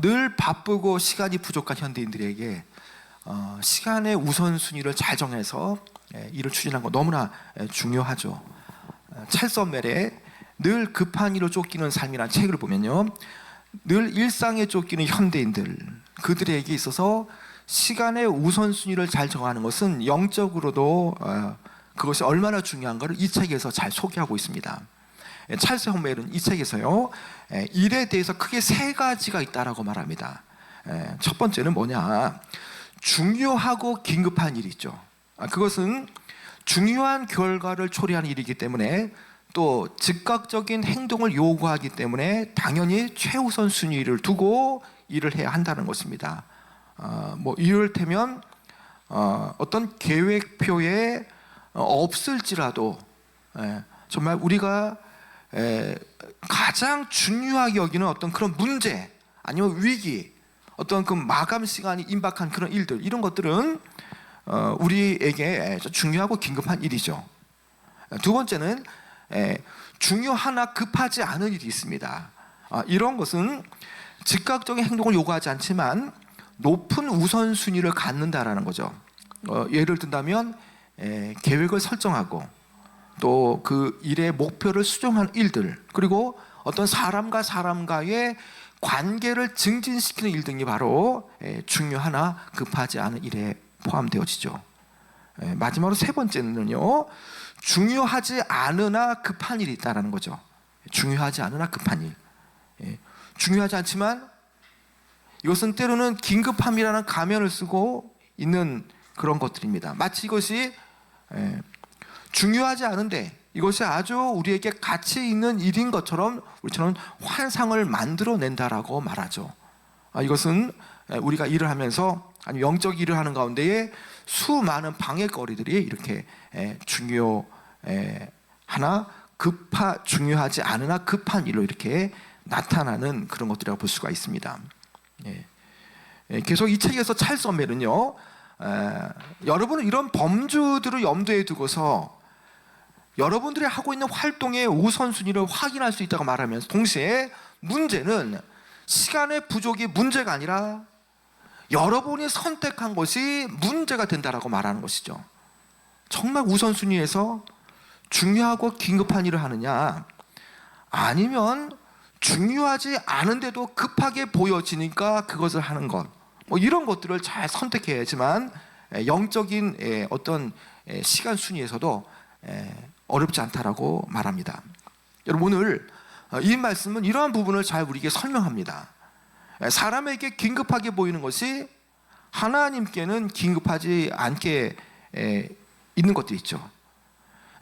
늘 바쁘고 시간이 부족한 현대인들에게 시간의 우선순위를 잘 정해서 일을 추진하는 거 너무나 중요하죠. 찰스 엄웰의 늘 급한 일로 쫓기는 삶이라는 책을 보면요, 늘 일상에 쫓기는 현대인들, 그들에게 있어서 시간의 우선순위를 잘 정하는 것은 영적으로도 그것이 얼마나 중요한가를 이 책에서 잘 소개하고 있습니다. 찰스 엄웰은 이 책에서요, 일에 대해서 크게 세 가지가 있다라고 말합니다. 첫 번째는 뭐냐, 중요하고 긴급한 일이 있죠. 그것은 중요한 결과를 초래하는 일이기 때문에, 또 즉각적인 행동을 요구하기 때문에 당연히 최우선 순위를 두고 일을 해야 한다는 것입니다. 이를테면 어떤 계획표에 없을지라도 정말 우리가 가장 중요하게 여기는 어떤 그런 문제, 아니면 위기, 어떤 그 마감 시간이 임박한 그런 일들, 이런 것들은 우리에게 중요하고 긴급한 일이죠. 두 번째는 중요하나 급하지 않은 일이 있습니다. 이런 것은 즉각적인 행동을 요구하지 않지만 높은 우선순위를 갖는다라는 거죠. 예를 든다면 계획을 설정하고 또 그 일의 목표를 수정하는 일들, 그리고 어떤 사람과 사람과의 관계를 증진시키는 일 등이 바로 중요하나 급하지 않은 일에 포함되어지죠. 마지막으로 세 번째는요, 중요하지 않으나 급한 일이 있다는 거죠. 중요하지 않으나 급한 일. 중요하지 않지만 이것은 때로는 긴급함이라는 가면을 쓰고 있는 그런 것들입니다. 마치 이것이 중요하지 않은데 이것이 아주 우리에게 가치 있는 일인 것처럼 우리처럼 환상을 만들어낸다라고 말하죠. 이것은 우리가 일을 하면서, 아니 영적 일을 하는 가운데에 수많은 방해거리들이 이렇게 중요하지 않으나 급한 일로 이렇게 나타나는 그런 것들이라고 볼 수가 있습니다. 계속 이 책에서 찰스 엄웰은요, 여러분은 이런 범주들을 염두에 두고서 여러분들이 하고 있는 활동의 우선순위를 확인할 수 있다고 말하면서, 동시에 문제는 시간의 부족이 문제가 아니라 여러분이 선택한 것이 문제가 된다라고 말하는 것이죠. 정말 우선순위에서 중요하고 긴급한 일을 하느냐, 아니면 중요하지 않은데도 급하게 보여지니까 그것을 하는 것, 이런 것들을 잘 선택해야지만 영적인 어떤 시간 순위에서도 어렵지 않다라고 말합니다. 여러분, 오늘 이 말씀은 이러한 부분을 잘 우리에게 설명합니다. 사람에게 긴급하게 보이는 것이 하나님께는 긴급하지 않게 있는 것들이 있죠.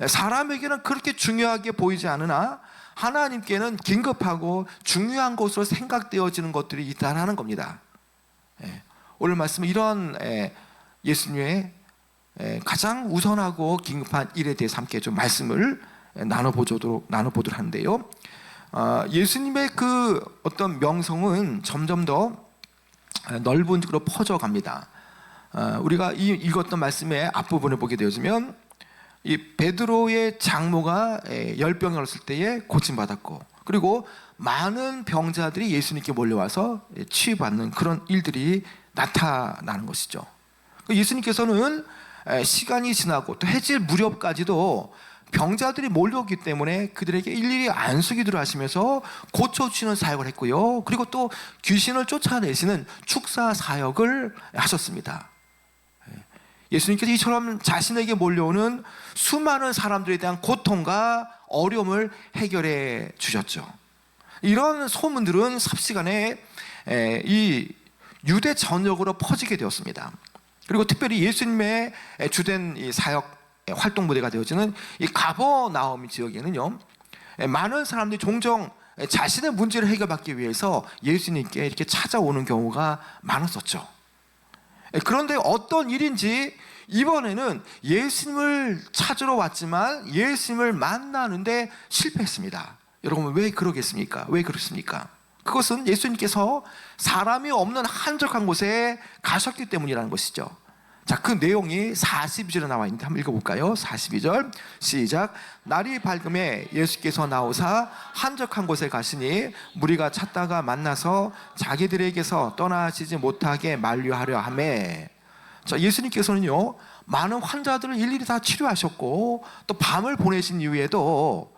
사람에게는 그렇게 중요하게 보이지 않으나 하나님께는 긴급하고 중요한 것으로 생각되어지는 것들이 있다는 겁니다. 오늘 말씀은 이런 예수님의 가장 우선하고 긴급한 일에 대해서 함께 좀 말씀을 나눠보도록 하는데요, 예수님의 그 어떤 명성은 점점 더 넓은 쪽으로 퍼져갑니다. 우리가 읽었던 말씀의 앞부분을 보게 되어지면, 이 베드로의 장모가 열병이 걸렸을 때에 고침받았고, 그리고 많은 병자들이 예수님께 몰려와서 치유받는 그런 일들이 나타나는 것이죠. 예수님께서는 시간이 지나고 또 해질 무렵까지도 병자들이 몰려오기 때문에 그들에게 일일이 안수기도를 하시면서 고쳐주시는 사역을 했고요, 그리고 또 귀신을 쫓아내시는 축사 사역을 하셨습니다. 예수님께서 이처럼 자신에게 몰려오는 수많은 사람들에 대한 고통과 어려움을 해결해 주셨죠. 이런 소문들은 삽시간에 이 유대 전역으로 퍼지게 되었습니다. 그리고 특별히 예수님의 주된 이 사역 활동 무대가 되어지는 이 가버나움 지역에는요, 많은 사람들이 종종 자신의 문제를 해결받기 위해서 예수님께 이렇게 찾아오는 경우가 많았었죠. 그런데 어떤 일인지 이번에는 예수님을 찾으러 왔지만 예수님을 만나는데 실패했습니다. 여러분, 왜 그러겠습니까? 왜 그렇습니까? 그것은 예수님께서 사람이 없는 한적한 곳에 가셨기 때문이라는 것이죠. 자, 그 내용이 42절에 나와 있는데 한번 읽어볼까요? 42절 시작. 날이 밝음에 예수께서 나오사 한적한 곳에 가시니 무리가 찾다가 만나서 자기들에게서 떠나시지 못하게 만류하려 하매. 자, 예수님께서는요 많은 환자들을 일일이 다 치료하셨고 또 밤을 보내신 이후에도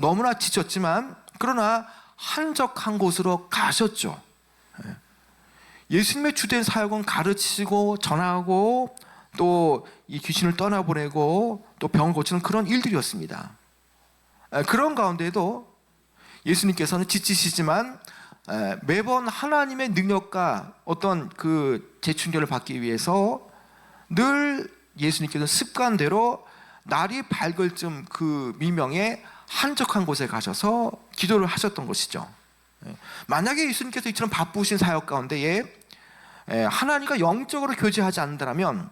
너무나 지쳤지만 그러나 한적한 곳으로 가셨죠. 예수님의 주된 사역은 가르치고 전하고 또 이 귀신을 떠나보내고 또 병을 고치는 그런 일들이었습니다. 그런 가운데에도 예수님께서는 지치시지만 매번 하나님의 능력과 어떤 그 재충전을 받기 위해서 늘 예수님께서 습관대로 날이 밝을 쯤 그 미명에 한적한 곳에 가셔서 기도를 하셨던 것이죠. 만약에 예수님께서 이처럼 바쁘신 사역 가운데에 하나님과 영적으로 교제하지 않는다면,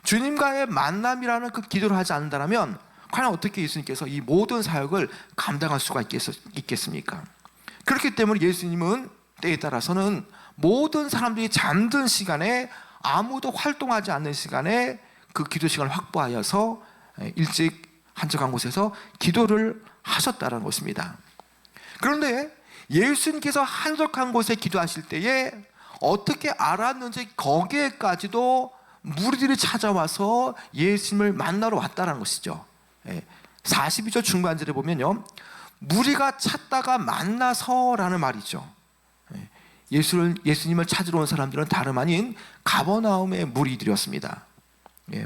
주님과의 만남이라는 그 기도를 하지 않는다면 과연 어떻게 예수님께서 이 모든 사역을 감당할 수가 있겠습니까? 그렇기 때문에 예수님은 때에 따라서는 모든 사람들이 잠든 시간에, 아무도 활동하지 않는 시간에 그 기도 시간을 확보하여서 일찍 한적한 곳에서 기도를 하셨다는 것입니다. 그런데 예수님께서 한적한 곳에 기도하실 때에 어떻게 알았는지 거기에까지도 무리들이 찾아와서 예수님을 만나러 왔다는 것이죠. 42절 중반절에 보면요, 무리가 찾다가 만나서라는 말이죠. 예수님을 찾으러 온 사람들은 다름 아닌 가버나움의 무리들이었습니다.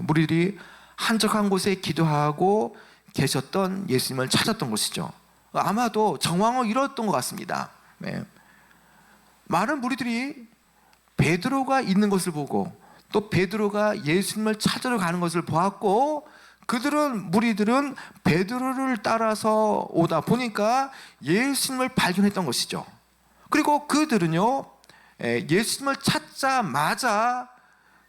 무리들이 한적한 곳에 기도하고 계셨던 예수님을 찾았던 것이죠. 아마도 정황을 이뤘던 것 같습니다. 많은 무리들이 베드로가 있는 것을 보고 또 베드로가 예수님을 찾으러 가는 것을 보았고, 무리들은 베드로를 따라서 오다 보니까 예수님을 발견했던 것이죠. 그리고 그들은요, 예수님을 찾자마자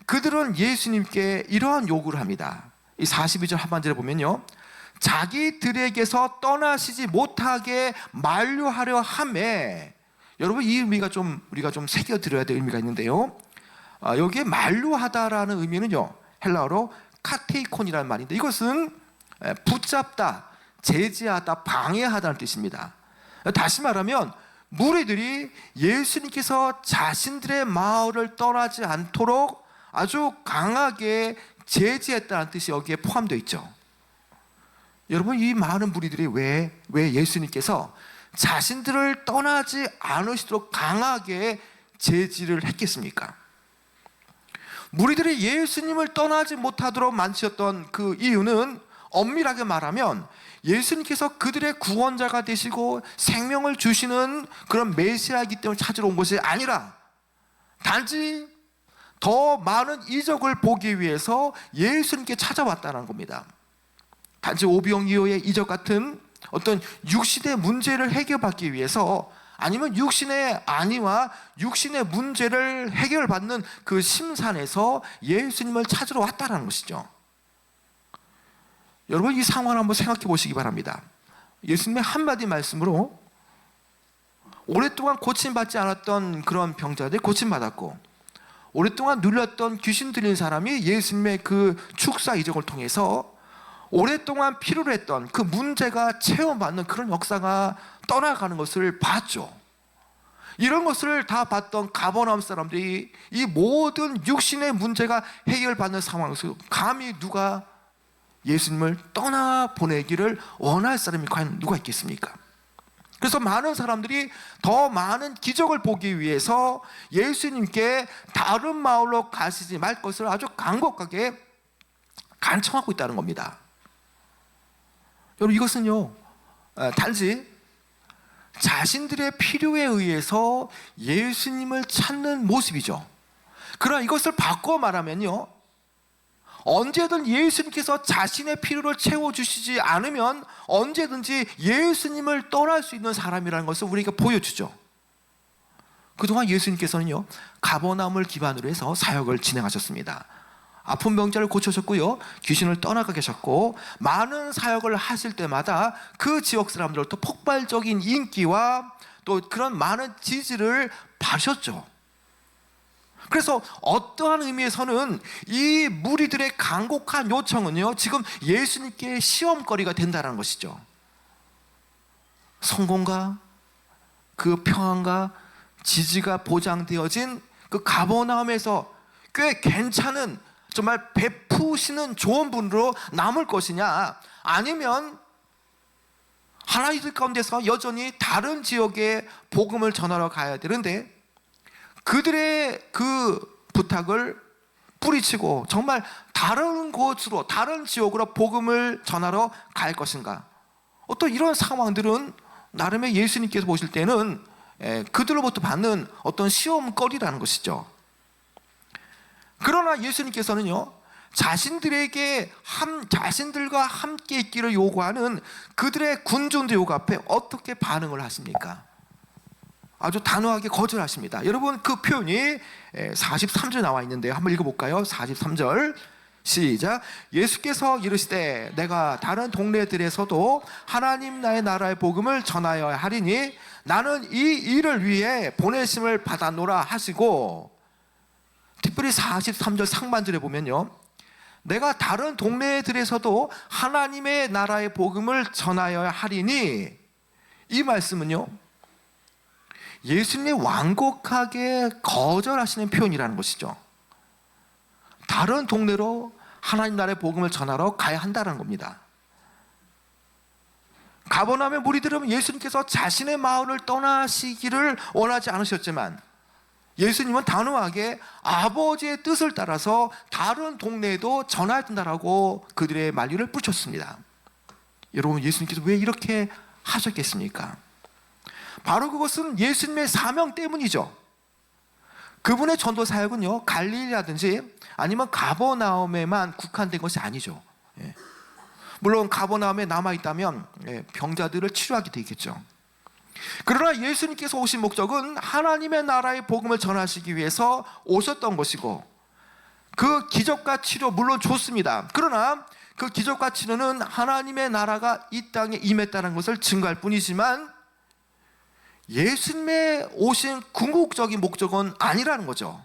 그들은 예수님께 이러한 요구를 합니다. 이 42절 하반절에 보면요, 자기들에게서 떠나시지 못하게 만류하려 하매. 여러분, 이 의미가 우리가 좀 새겨들어야 될 의미가 있는데요, 여기에 만류하다라는 의미는요, 헬라어로 카테이콘이라는 말인데, 이것은 붙잡다, 제지하다, 방해하다는 뜻입니다. 다시 말하면 무리들이 예수님께서 자신들의 마을을 떠나지 않도록 아주 강하게 제지했다는 뜻이 여기에 포함되어 있죠. 여러분, 이 많은 무리들이 왜 예수님께서 자신들을 떠나지 않으시도록 강하게 제지를 했겠습니까? 무리들이 예수님을 떠나지 못하도록 만드셨던 그 이유는 엄밀하게 말하면 예수님께서 그들의 구원자가 되시고 생명을 주시는 그런 메시아이기 때문에 찾으러 온 것이 아니라 단지 더 많은 이적을 보기 위해서 예수님께 찾아왔다는 겁니다. 단지 오병이어의 이적 같은 어떤 육신의 문제를 해결받기 위해서, 아니면 육신의 안위와 육신의 문제를 해결받는 그 심산에서 예수님을 찾으러 왔다는 것이죠. 여러분, 이 상황을 한번 생각해 보시기 바랍니다. 예수님의 한마디 말씀으로 오랫동안 고침받지 않았던 그런 병자들이 고침받았고, 오랫동안 눌렸던 귀신 들린 사람이 예수님의 그 축사 이적을 통해서 오랫동안 필요로 했던 그 문제가 체험받는 그런 역사가 떠나가는 것을 봤죠. 이런 것을 다 봤던 가버나움 사람들이 이 모든 육신의 문제가 해결받는 상황에서 감히 누가 예수님을 떠나보내기를 원할 사람이 과연 누가 있겠습니까? 그래서 많은 사람들이 더 많은 기적을 보기 위해서 예수님께 다른 마을로 가시지 말 것을 아주 간곡하게 간청하고 있다는 겁니다. 여러분, 이것은요, 단지 자신들의 필요에 의해서 예수님을 찾는 모습이죠. 그러나 이것을 바꿔 말하면요, 언제든 예수님께서 자신의 필요를 채워주시지 않으면 언제든지 예수님을 떠날 수 있는 사람이라는 것을 우리에게 보여주죠. 그동안 예수님께서는요, 가버나움을 기반으로 해서 사역을 진행하셨습니다. 아픈 병자를 고쳐셨고요, 귀신을 떠나가 계셨고, 많은 사역을 하실 때마다 그 지역 사람들로부터 폭발적인 인기와 또 그런 많은 지지를 받으셨죠. 그래서 어떠한 의미에서는 이 무리들의 간곡한 요청은요, 지금 예수님께 시험거리가 된다는 것이죠. 성공과 그 평안과 지지가 보장되어진 그 가버나움에서 꽤 괜찮은, 정말 베푸시는 좋은 분으로 남을 것이냐, 아니면 하나님들 가운데서 여전히 다른 지역에 복음을 전하러 가야 되는데 그들의 그 부탁을 뿌리치고 정말 다른 곳으로, 다른 지역으로 복음을 전하러 갈 것인가. 어떤 이런 상황들은 나름의 예수님께서 보실 때는 그들로부터 받는 어떤 시험거리라는 것이죠. 그러나 예수님께서는요, 자신들과 함께 있기를 요구하는 그들의 군중들 요구 앞에 어떻게 반응을 하십니까? 아주 단호하게 거절하십니다. 여러분, 그 표현이 43절에 나와 있는데요, 한번 읽어볼까요? 43절 시작. 예수께서 이르시되 내가 다른 동네들에서도 하나님 나의 나라의 복음을 전하여야 하리니 나는 이 일을 위해 보내심을 받았노라 하시고, 특별히 43절 상반절에 보면요, 내가 다른 동네들에서도 하나님의 나라의 복음을 전하여야 하리니, 이 말씀은요, 예수님이 완곡하게 거절하시는 표현이라는 것이죠. 다른 동네로 하나님 나라의 복음을 전하러 가야 한다는 겁니다. 가버나움의 무리들은 예수님께서 자신의 마을을 떠나시기를 원하지 않으셨지만 예수님은 단호하게 아버지의 뜻을 따라서 다른 동네에도 전해야 된다라고 그들의 만류를 붙였습니다. 여러분, 예수님께서 왜 이렇게 하셨겠습니까? 바로 그것은 예수님의 사명 때문이죠. 그분의 전도 사역은요, 갈릴리라든지 아니면 가버나움에만 국한된 것이 아니죠. 물론 가버나움에 남아있다면 병자들을 치료하게 되겠죠. 그러나 예수님께서 오신 목적은 하나님의 나라의 복음을 전하시기 위해서 오셨던 것이고, 그 기적과 치료 물론 좋습니다. 그러나 그 기적과 치료는 하나님의 나라가 이 땅에 임했다는 것을 증거할 뿐이지만 예수님의 오신 궁극적인 목적은 아니라는 거죠.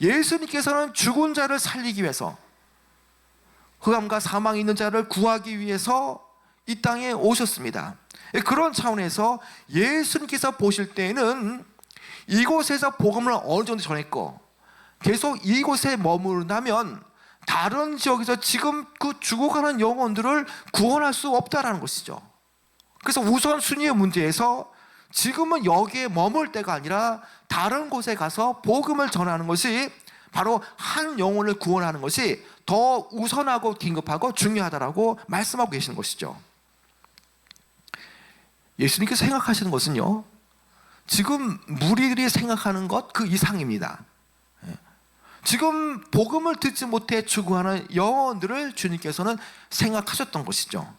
예수님께서는 죽은 자를 살리기 위해서, 흑암과 사망에 있는 자를 구하기 위해서 이 땅에 오셨습니다. 그런 차원에서 예수님께서 보실 때는 이곳에서 복음을 어느 정도 전했고 계속 이곳에 머무른다면 다른 지역에서 지금 그 죽어가는 영혼들을 구원할 수 없다라는 것이죠. 그래서 우선순위의 문제에서 지금은 여기에 머물 때가 아니라 다른 곳에 가서 복음을 전하는 것이, 바로 한 영혼을 구원하는 것이 더 우선하고 긴급하고 중요하다라고 말씀하고 계시는 것이죠. 예수님께서 생각하시는 것은요, 지금 무리들이 생각하는 것 그 이상입니다. 지금 복음을 듣지 못해 죽어가는 영혼들을 주님께서는 생각하셨던 것이죠.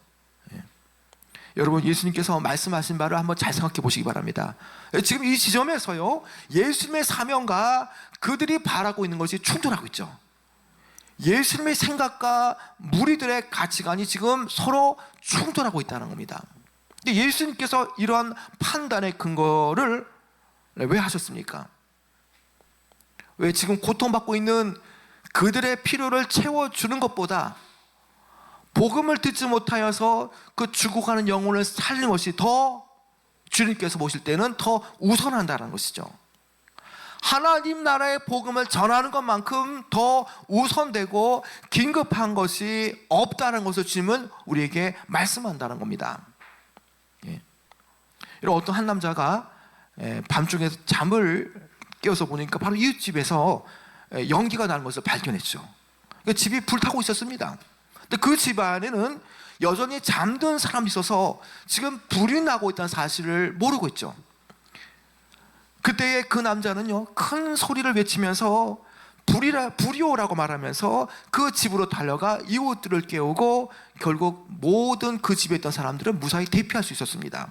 여러분, 예수님께서 말씀하신 바를 한번 잘 생각해 보시기 바랍니다. 지금 이 지점에서요, 예수님의 사명과 그들이 바라고 있는 것이 충돌하고 있죠. 예수님의 생각과 무리들의 가치관이 지금 서로 충돌하고 있다는 겁니다. 근데 예수님께서 이러한 판단의 근거를 왜 하셨습니까? 왜 지금 고통받고 있는 그들의 필요를 채워주는 것보다 복음을 듣지 못하여서 그 죽어가는 영혼을 살리는 것이 더 주님께서 보실 때는 더 우선한다는 것이죠. 하나님 나라의 복음을 전하는 것만큼 더 우선되고 긴급한 것이 없다는 것을 주님은 우리에게 말씀한다는 겁니다. 이런 어떤 한 남자가 밤중에 잠을 깨어서 보니까 바로 이웃집에서 연기가 나는 것을 발견했죠. 집이 불타고 있었습니다. 근데 그 집안에는 여전히 잠든 사람이 있어서 지금 불이 나고 있다는 사실을 모르고 있죠. 그때에 그 남자는요, 큰 소리를 외치면서 불이오라고 말하면서 그 집으로 달려가 이웃들을 깨우고 결국 모든 그 집에 있던 사람들은 무사히 대피할 수 있었습니다.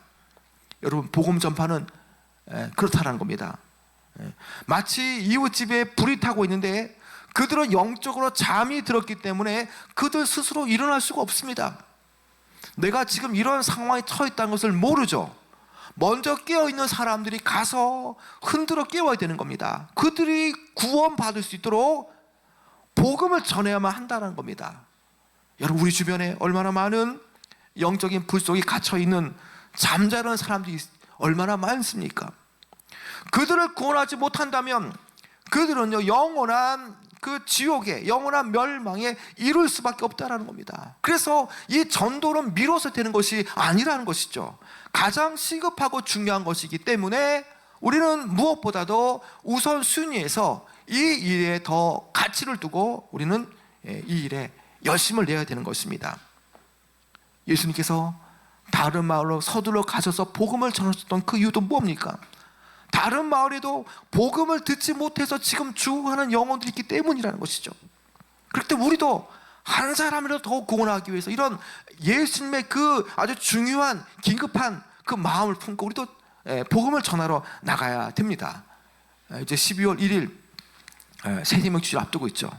여러분, 복음 전파는 그렇다는 겁니다. 마치 이웃집에 불이 타고 있는데 그들은 영적으로 잠이 들었기 때문에 그들 스스로 일어날 수가 없습니다. 내가 지금 이런 상황에 처해 있다는 것을 모르죠. 먼저 깨어있는 사람들이 가서 흔들어 깨워야 되는 겁니다. 그들이 구원받을 수 있도록 복음을 전해야만 한다는 겁니다. 여러분, 우리 주변에 얼마나 많은 영적인 불 속에 갇혀있는 잠자는 사람들이 얼마나 많습니까? 그들을 구원하지 못한다면 그들은요, 영원한 그 지옥에, 영원한 멸망에 이룰 수밖에 없다는 겁니다. 그래서 이 전도는 미뤄서 되는 것이 아니라는 것이죠. 가장 시급하고 중요한 것이기 때문에 우리는 무엇보다도 우선순위에서 이 일에 더 가치를 두고 우리는 이 일에 열심을 내야 되는 것입니다. 예수님께서 다른 마을로 서둘러 가셔서 복음을 전하셨던 그 이유도 뭡니까? 다른 마을에도 복음을 듣지 못해서 지금 죽어가는 영혼들이 있기 때문이라는 것이죠. 그렇기 때문에 우리도 한 사람이라도 더 구원하기 위해서 이런 예수님의 그 아주 중요한 긴급한 그 마음을 품고 우리도 복음을 전하러 나가야 됩니다. 이제 12월 1일 세대명 주일 앞두고 있죠.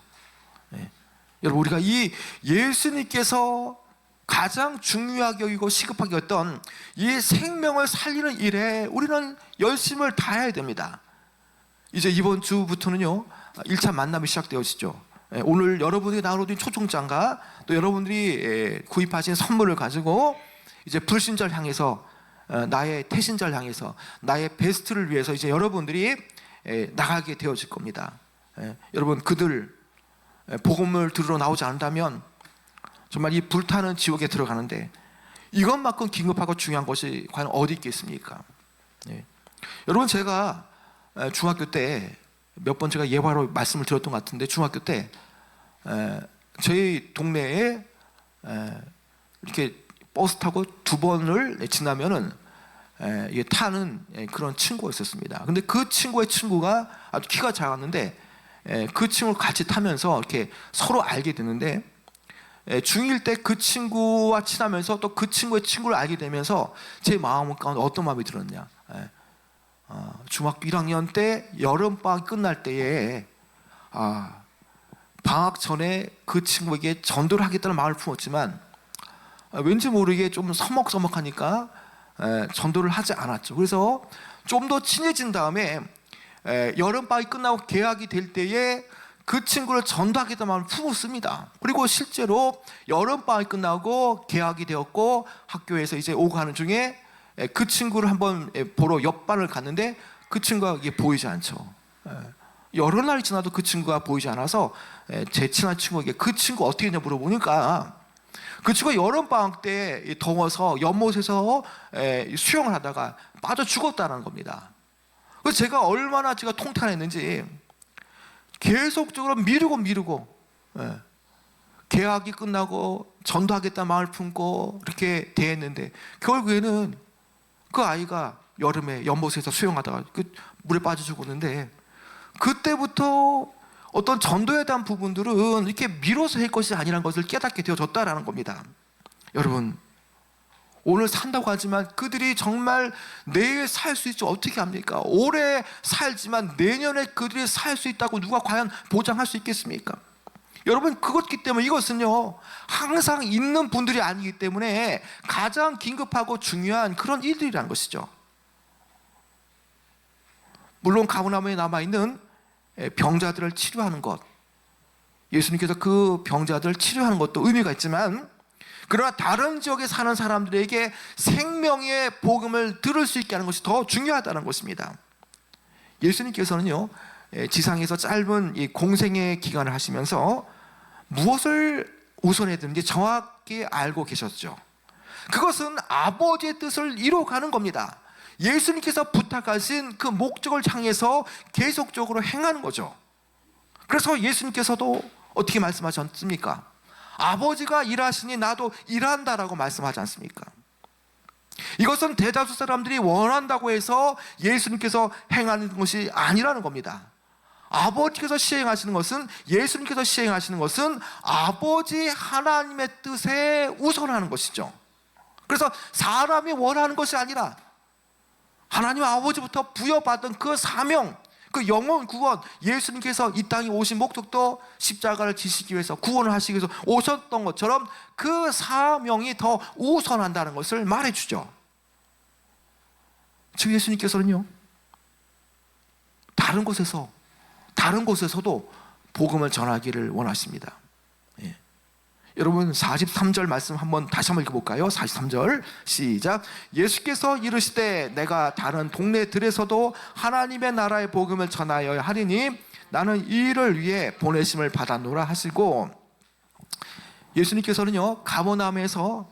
여러분, 우리가 이 예수님께서 가장 중요하게 여기고 시급하게 여겼던 이 생명을 살리는 일에 우리는 열심을 다해야 됩니다. 이제 이번 주부터는요 1차 만남이 시작되어지죠. 오늘 여러분들이 나눠드린 초청장과 또 여러분들이 구입하신 선물을 가지고 이제 불신자를 향해서 나의 태신자를 향해서 나의 베스트를 위해서 이제 여러분들이 나가게 되어질 겁니다. 여러분, 그들 복음을 들으러 나오지 않는다면 정말 이 불타는 지옥에 들어가는데 이것만큼 긴급하고 중요한 것이 과연 어디 있겠습니까? 여러분, 제가 중학교 때 몇 번 제가 예화로 말씀을 드렸던 것 같은데, 중학교 때 저희 동네에 이렇게 버스 타고 2번을 지나면은 타는 그런 친구가 있었습니다. 근데 그 친구의 친구가 아주 키가 작았는데 그 친구를 같이 타면서 이렇게 서로 알게 됐는데, 중1 때 그 친구와 친하면서 또 그 친구의 친구를 알게 되면서 제 마음 가운데 어떤 마음이 들었냐, 중학교 1학년 때 여름방학 끝날 때에 방학 전에 그 친구에게 전도를 하겠다는 마음을 품었지만 왠지 모르게 좀 서먹서먹하니까 전도를 하지 않았죠. 그래서 좀 더 친해진 다음에 여름방학이 끝나고 개학이 될 때에 그 친구를 전도하겠다는 마음을 품었습니다. 그리고 실제로 여름방학이 끝나고 개학이 되었고 학교에서 이제 오고 가는 중에 그 친구를 한번 보러 옆반을 갔는데 그 친구가 이게 보이지 않죠. 여러 날이 지나도 그 친구가 보이지 않아서 제 친한 친구에게 그 친구 어떻게 했냐 물어보니까 그 친구가 여름방학 때 더워서 연못에서 수영을 하다가 빠져 죽었다는 겁니다. 그래서 제가 얼마나 제가 통탄했는지 계속적으로 미루고 개학이 끝나고 전도하겠다는 마음을 품고 이렇게 대했는데 결국에는 그 아이가 여름에 연못에서 수영하다가 그 물에 빠져 죽었는데, 그때부터 어떤 전도에 대한 부분들은 이렇게 미뤄서 할 것이 아니라는 것을 깨닫게 되어졌다라는 겁니다. 여러분, 오늘 산다고 하지만 그들이 정말 내일 살 수 있지 어떻게 합니까? 올해 살지만 내년에 그들이 살 수 있다고 누가 과연 보장할 수 있겠습니까? 여러분, 그것기 때문에 이것은요 항상 있는 분들이 아니기 때문에 가장 긴급하고 중요한 그런 일들이라는 것이죠. 물론 가버나움에 남아있는 병자들을 치료하는 것, 예수님께서 그 병자들을 치료하는 것도 의미가 있지만, 그러나 다른 지역에 사는 사람들에게 생명의 복음을 들을 수 있게 하는 것이 더 중요하다는 것입니다. 예수님께서는요 지상에서 짧은 이 공생의 기간을 하시면서 무엇을 우선했는지 정확히 알고 계셨죠. 그것은 아버지의 뜻을 이루어가는 겁니다. 예수님께서 부탁하신 그 목적을 향해서 계속적으로 행하는 거죠. 그래서 예수님께서도 어떻게 말씀하지 않습니까? 아버지가 일하시니 나도 일한다라고 말씀하지 않습니까? 이것은 대다수 사람들이 원한다고 해서 예수님께서 행하는 것이 아니라는 겁니다. 아버지께서 시행하시는 것은, 예수님께서 시행하시는 것은 아버지 하나님의 뜻에 우선하는 것이죠. 그래서 사람이 원하는 것이 아니라 하나님 아버지부터 부여받은 그 사명, 그 영혼 구원, 예수님께서 이 땅에 오신 목적도 십자가를 지시기 위해서, 구원을 하시기 위해서 오셨던 것처럼 그 사명이 더 우선한다는 것을 말해주죠. 즉 예수님께서는요, 다른 곳에서도 복음을 전하기를 원하십니다. 예. 여러분 43절 말씀 다시 한번 읽어볼까요? 43절 시작. 예수께서 이르시되 내가 다른 동네들에서도 하나님의 나라의 복음을 전하여야 하리니 나는 이 일을 위해 보내심을 받았노라 하시고, 예수님께서는요 가버나움에서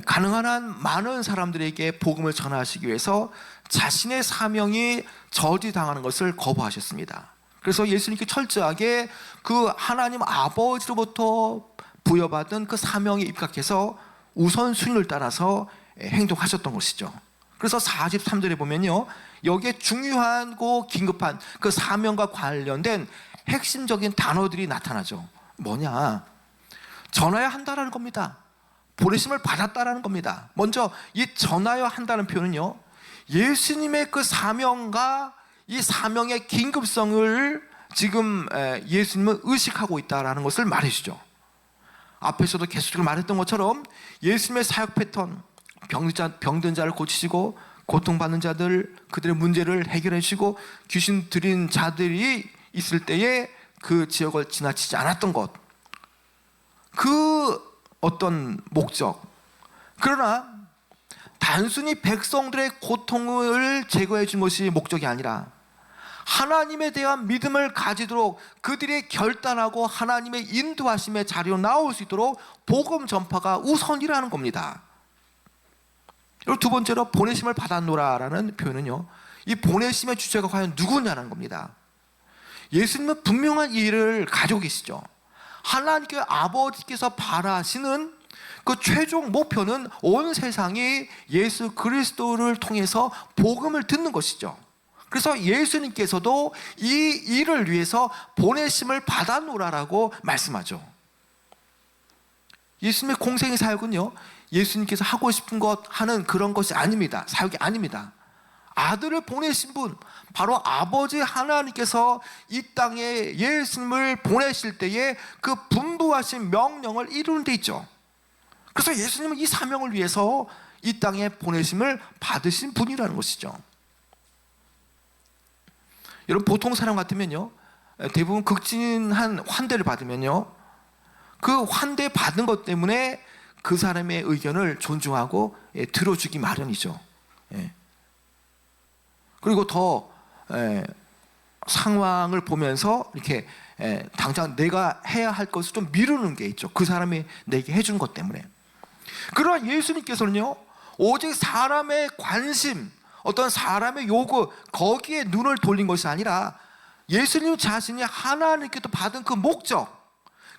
가능한 한 많은 사람들에게 복음을 전하시기 위해서 자신의 사명이 저지당하는 것을 거부하셨습니다. 그래서 예수님께 철저하게 그 하나님 아버지로부터 부여받은 그 사명에 입각해서 우선순위를 따라서 행동하셨던 것이죠. 그래서 43절에 보면요, 여기에 중요하고 긴급한 그 사명과 관련된 핵심적인 단어들이 나타나죠. 뭐냐? 전하여야 한다라는 겁니다. 보내심을 받았다라는 겁니다. 먼저 이 전하여야 한다는 표현은요, 예수님의 그 사명과 이 사명의 긴급성을 지금 예수님은 의식하고 있다는 것을 말해주죠. 앞에서도 계속적으로 말했던 것처럼 예수님의 사역 패턴, 병든 자를 고치시고 고통받는 자들, 그들의 문제를 해결해 주시고 귀신 들인 자들이 있을 때에 그 지역을 지나치지 않았던 것, 그 어떤 목적. 그러나 단순히 백성들의 고통을 제거해 준 것이 목적이 아니라 하나님에 대한 믿음을 가지도록 그들이 결단하고 하나님의 인도하심의 자리로 나올 수 있도록 복음 전파가 우선이라는 겁니다. 그리고 두 번째로 보내심을 받았노라라는 표현은요, 이 보내심의 주체가 과연 누구냐는 겁니다. 예수님은 분명한 일을 가지고 계시죠. 하나님께 아버지께서 바라시는 그 최종 목표는 온 세상이 예수 그리스도를 통해서 복음을 듣는 것이죠. 그래서 예수님께서도 이 일을 위해서 보내심을 받아노라라고 말씀하죠. 예수님의 공생의 사역은요, 예수님께서 하고 싶은 것 하는 그런 것이 아닙니다. 사역이 아닙니다. 아들을 보내신 분, 바로 아버지 하나님께서 이 땅에 예수님을 보내실 때에 그 분부하신 명령을 이루는 데 있죠. 그래서 예수님은 이 사명을 위해서 이 땅에 보내심을 받으신 분이라는 것이죠. 여러분, 보통 사람 같으면요, 대부분 극진한 환대를 받으면요, 그 환대 받은 것 때문에 그 사람의 의견을 존중하고 들어주기 마련이죠. 그리고 더 상황을 보면서 이렇게 당장 내가 해야 할 것을 좀 미루는 게 있죠. 그 사람이 내게 해준 것 때문에. 그러나 예수님께서는요, 오직 사람의 관심, 어떤 사람의 요구, 거기에 눈을 돌린 것이 아니라 예수님 자신이 하나님께서 받은 그 목적,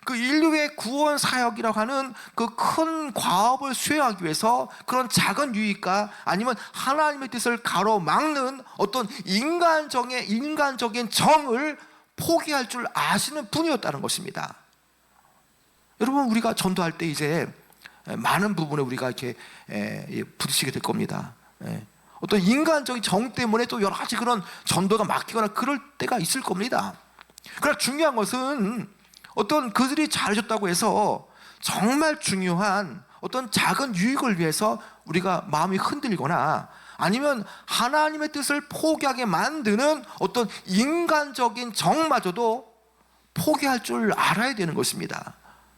그 인류의 구원 사역이라고 하는 그 큰 과업을 수행하기 위해서 그런 작은 유익과 아니면 하나님의 뜻을 가로막는 어떤 인간적인 정을 포기할 줄 아시는 분이었다는 것입니다. 여러분, 우리가 전도할 때 이제 많은 부분에 우리가 이렇게 부딪히게 될 겁니다. 어떤 인간적인 정 때문에 또 여러 가지 그런 전도가 막히거나 그럴 때가 있을 겁니다. 그러나 중요한 것은 어떤 그들이 잘해줬다고 해서 정말 중요한 어떤 작은 유익을 위해서 우리가 마음이 흔들리거나 아니면 하나님의 뜻을 포기하게 만드는 어떤 인간적인 정마저도 포기할 줄 알아야 되는 것입니다.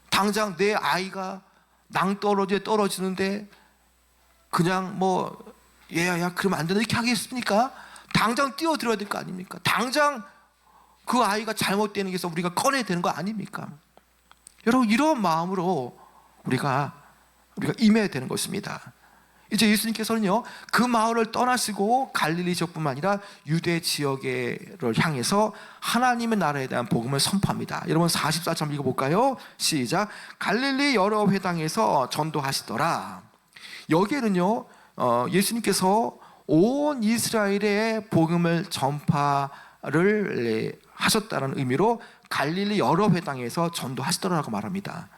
당장 내 아이가 낭떠러지에 떨어지는데 그냥 뭐 얘야 그러면 안 된다 이렇게 하겠습니까? 당장 뛰어들어야 될 거 아닙니까? 당장 그 아이가 잘못되는 게 있어 우리가 꺼내야 되는 거 아닙니까? 여러분, 이런 마음으로 우리가 임해야 되는 것입니다. 이제 예수님께서는요, 그 마을을 떠나시고 갈릴리 지역뿐만 아니라 유대 지역을 향해서 하나님의 나라에 대한 복음을 선포합니다. 여러분 44절 읽어볼까요? 시작. 갈릴리 여러 회당에서 전도하시더라. 여기에는요, 예수님께서 온 이스라엘에 복음을 전파를 하셨다는 의미로 갈릴리 여러 회당에서 전도하시더라라고 말합니다.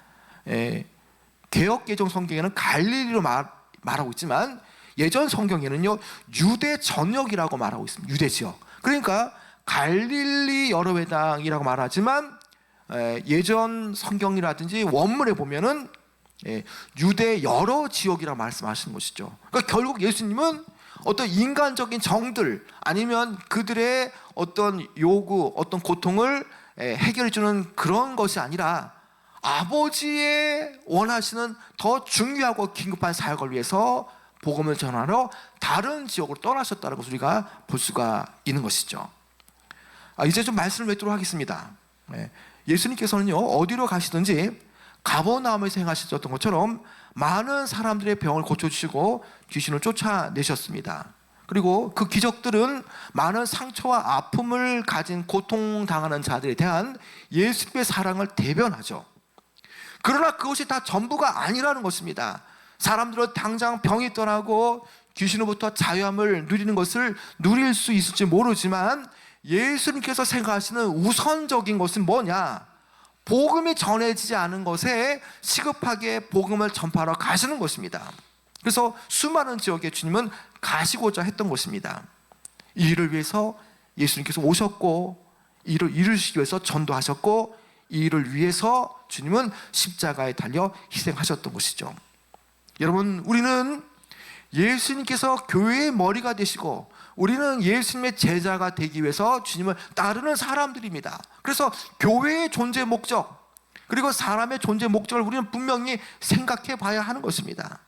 개역개정 성경에는 갈릴리로 말하고 있지만 예전 성경에는요, 유대 전역이라고 말하고 있습니다. 유대 지역. 그러니까 갈릴리 여러 회당이라고 말하지만 예전 성경이라든지 원문에 보면은 유대 여러 지역이라고 말씀하시는 것이죠. 그러니까 결국 예수님은 어떤 인간적인 정들 아니면 그들의 어떤 요구, 어떤 고통을 해결해 주는 그런 것이 아니라 아버지의 원하시는 더 중요하고 긴급한 사역을 위해서 복음을 전하러 다른 지역으로 떠나셨다는 것을 우리가 볼 수가 있는 것이죠. 이제 좀 말씀을 맺도록 하겠습니다. 예수님께서는요, 어디로 가시든지 가버나움에서 행하셨던 것처럼 많은 사람들의 병을 고쳐주시고 귀신을 쫓아내셨습니다. 그리고 그 기적들은 많은 상처와 아픔을 가진 고통당하는 자들에 대한 예수님의 사랑을 대변하죠. 그러나 그것이 다 전부가 아니라는 것입니다. 사람들은 당장 병이 떠나고 귀신으로부터 자유함을 누리는 것을 누릴 수 있을지 모르지만 예수님께서 생각하시는 우선적인 것은 뭐냐? 복음이 전해지지 않은 것에 시급하게 복음을 전파하러 가시는 것입니다. 그래서 수많은 지역에 주님은 가시고자 했던 것입니다. 이 일을 위해서 예수님께서 오셨고, 이 일을 이루시기 위해서 전도하셨고, 이 일을 위해서 주님은 십자가에 달려 희생하셨던 것이죠. 여러분, 우리는 예수님께서 교회의 머리가 되시고 우리는 예수님의 제자가 되기 위해서 주님을 따르는 사람들입니다. 그래서 교회의 존재 목적, 그리고 사람의 존재 목적을 우리는 분명히 생각해 봐야 하는 것입니다.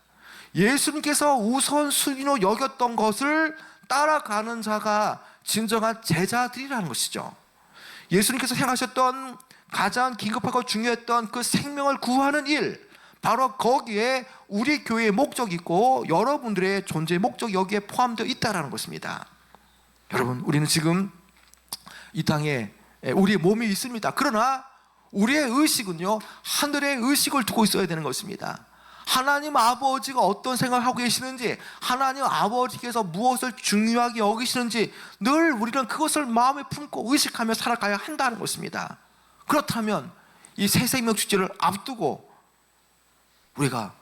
예수님께서 우선순위로 여겼던 것을 따라가는 자가 진정한 제자들이라는 것이죠. 예수님께서 행하셨던 가장 긴급하고 중요했던 그 생명을 구하는 일, 바로 거기에 우리 교회의 목적이 있고 여러분들의 존재의 목적이 여기에 포함되어 있다는 것입니다. 여러분, 우리는 지금 이 땅에 우리의 몸이 있습니다. 그러나 우리의 의식은요, 하늘의 의식을 두고 있어야 되는 것입니다. 하나님 아버지가 어떤 생각을 하고 계시는지, 하나님 아버지께서 무엇을 중요하게 여기시는지 늘 우리는 그것을 마음에 품고 의식하며 살아가야 한다는 것입니다. 그렇다면 이 새 생명 축제를 앞두고 우리가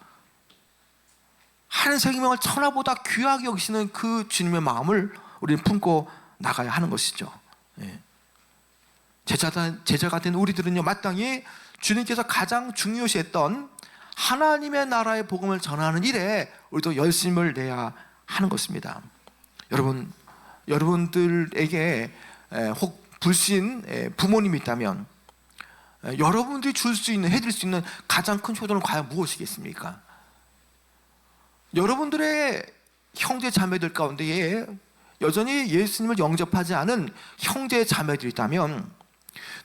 한 생명을 천하보다 귀하게 여기시는 그 주님의 마음을 우리는 품고 나가야 하는 것이죠. 제자가 된 우리들은요, 마땅히 주님께서 가장 중요시했던 하나님의 나라의 복음을 전하는 일에 우리도 열심을 내야 하는 것입니다. 여러분들에게 혹 불신 부모님이 있다면 여러분들이 해드릴 수 있는 가장 큰 효도는 과연 무엇이겠습니까? 여러분들의 형제 자매들 가운데에 여전히 예수님을 영접하지 않은 형제 자매들이 있다면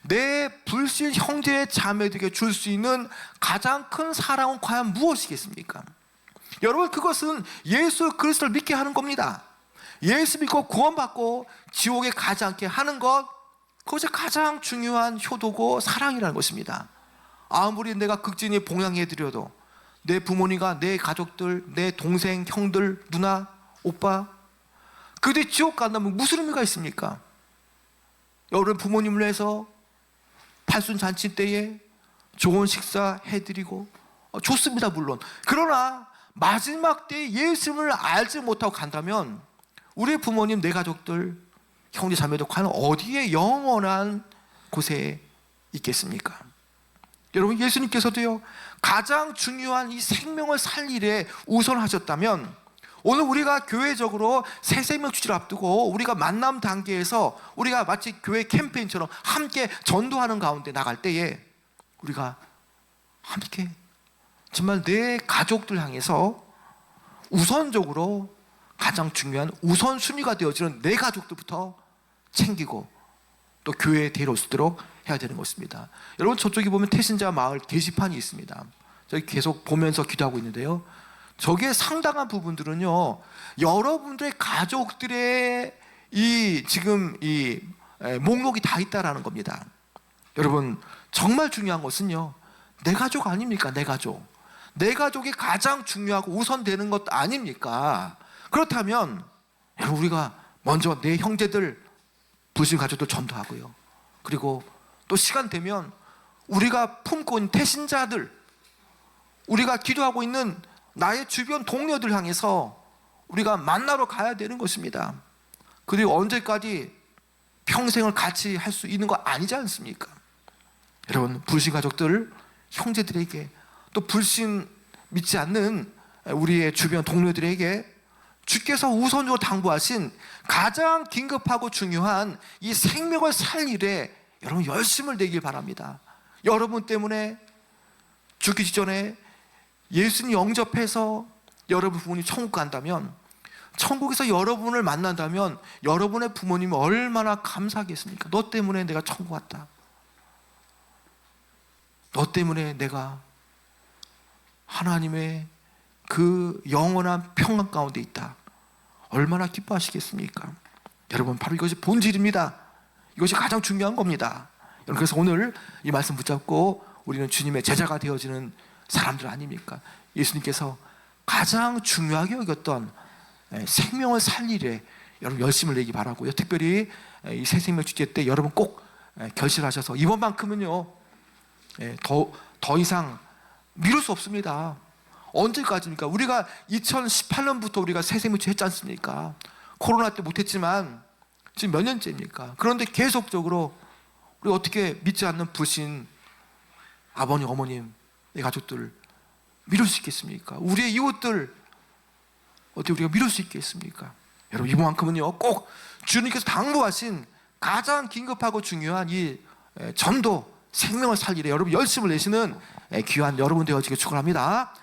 내 불신 형제 자매들에게 줄 수 있는 가장 큰 사랑은 과연 무엇이겠습니까? 여러분, 그것은 예수 그리스도를 믿게 하는 겁니다. 예수 믿고 구원받고 지옥에 가지 않게 하는 것, 그것이 가장 중요한 효도고 사랑이라는 것입니다. 아무리 내가 극진히 봉양해드려도 내 부모님과 내 가족들, 내 동생, 형들, 누나, 오빠, 그들이 지옥 간다면 무슨 의미가 있습니까? 여러분, 부모님을 위해서 팔순잔치 때에 좋은 식사 해드리고 좋습니다, 물론. 그러나 마지막 때에 예수님을 알지 못하고 간다면 우리 부모님, 내 가족들, 형제 자매도 과연 어디에 영원한 곳에 있겠습니까? 여러분, 예수님께서도요, 가장 중요한 이 생명을 살 일에 우선하셨다면 오늘 우리가 교회적으로 새 생명 축제를 앞두고 우리가 만남 단계에서 우리가 마치 교회 캠페인처럼 함께 전도하는 가운데 나갈 때에 우리가 함께 정말 내 가족들 향해서 우선적으로 가장 중요한 우선순위가 되어지는 내 가족들부터 챙기고 또 교회에 데려올 수 있도록 해야 되는 것입니다. 여러분, 저쪽에 보면 태신자 마을 게시판이 있습니다. 저희 계속 보면서 기도하고 있는데요, 저기에 상당한 부분들은요, 여러분들의 가족들의 지금 목록이 다 있다라는 겁니다. 여러분, 정말 중요한 것은요, 내 가족 아닙니까? 내 가족이 가장 중요하고 우선되는 것도 아닙니까? 그렇다면 여러분, 우리가 먼저 내 형제들, 불신 가족들 전도하고요, 그리고 또 시간 되면 우리가 품고 있는 태신자들, 우리가 기도하고 있는 나의 주변 동료들 향해서 우리가 만나러 가야 되는 것입니다. 그리고 언제까지 평생을 같이 할 수 있는 거 아니지 않습니까? 여러분, 불신 가족들, 형제들에게 또 불신 믿지 않는 우리의 주변 동료들에게 주께서 우선적으로 당부하신 가장 긴급하고 중요한 이 생명을 살 일에 여러분 열심을 내길 바랍니다. 여러분 때문에 죽기 직전에 예수님 영접해서 여러분 부모님 천국 간다면, 천국에서 여러분을 만난다면 여러분의 부모님이 얼마나 감사하겠습니까? 너 때문에 내가 천국 왔다. 너 때문에 내가 하나님의 그 영원한 평강 가운데 있다. 얼마나 기뻐하시겠습니까? 여러분, 바로 이것이 본질입니다. 이것이 가장 중요한 겁니다. 여러분, 그래서 오늘 이 말씀 붙잡고 우리는 주님의 제자가 되어지는 사람들 아닙니까? 예수님께서 가장 중요하게 여겼던 생명을 살리래 여러분 열심을 내기 바라고요. 특별히 이 새 생명 주제 때 여러분 꼭 결실하셔서 이번만큼은요 더 이상 미룰 수 없습니다. 언제까지입니까? 우리가 2018년부터 우리가 새 생명 주제 했지 않습니까? 코로나 때 못했지만 지금 몇 년째입니까? 그런데 계속적으로 우리 어떻게 믿지 않는 불신 아버님, 어머님, 내 가족들 미룰 수 있겠습니까? 우리의 이웃들 어떻게 우리가 미룰 수 있겠습니까? 여러분, 이번만큼은요 꼭 주님께서 당부하신 가장 긴급하고 중요한 이 전도 생명을 살리래 여러분 열심을 내시는 귀한 여러분 되어지길 축원합니다.